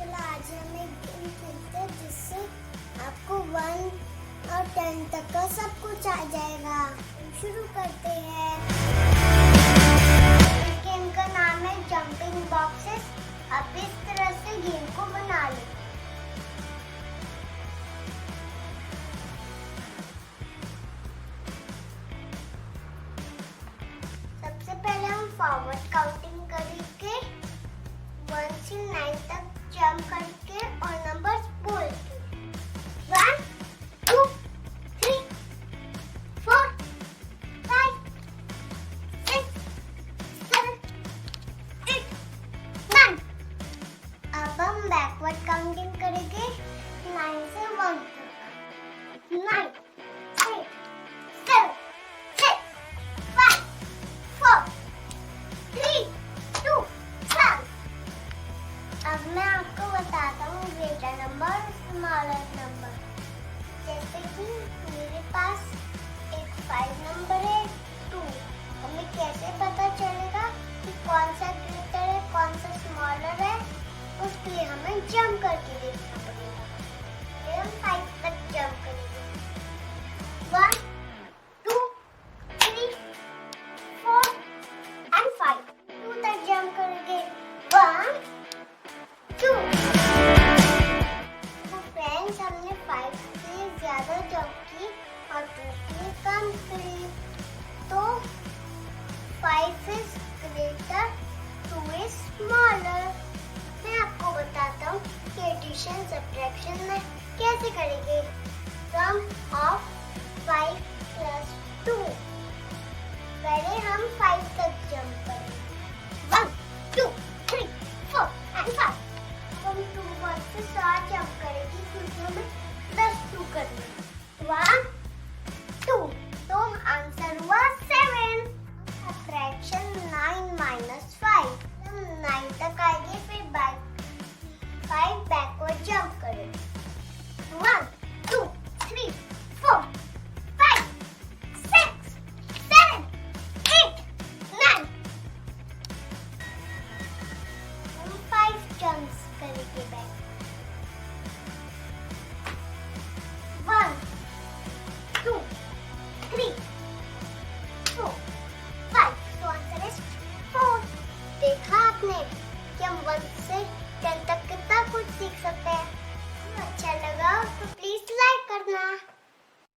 चलो आज हम एक गेम खेलते हैं जिससे आपको 1 और 10 तक का सब कुछ आ जाएगा। शुरू करते हैं। इस गेम का नाम है जंपिंग बॉक्सेस। आप इस तरह से गेम को बना लें। सबसे पहले हम फॉरवर्ड काउंटिंग करके 1 से 9 तक जंप करके और नंबर्स बोल के 1 2 3 4 5 6 7 8 9। अब हम बैकवर्ड काउंटिंग करेंगे 9 से 1 तक। 9 8 7 6 5 4 3 2 1। अब मैं आपको बताता हूँ ग्रेटर नंबर और स्मॉलर नंबर। जैसे कि मेरे पास एक 5 नंबर है 2। हमें कैसे पता चलेगा कि कौन सा ग्रेटर है कौन सा स्मॉलर है? उसके लिए हमें जंप करके देखना पड़ेगा। फिर हम 5 तक जंप करेंगे। 1 2 3 4 and 5। 2 तक जंप करेंगे। 1 2। तो फ्रेंड्स हमने 5 से ज्यादा जंप की और 2 से कम की। तो 5 is greater, 2 is smaller। मैं आपको बताता हूँ कि एडिशन सब्ट्रैक्शन में कैसे करेंगे। सम ऑफ 5 plus 2। पहले हम 5 तक जंप करेंगे। 1 2 3 4 and 5। हम 2 1 से 7 जंप करेंगे क्योंकि हमें 10 2 करना है। 1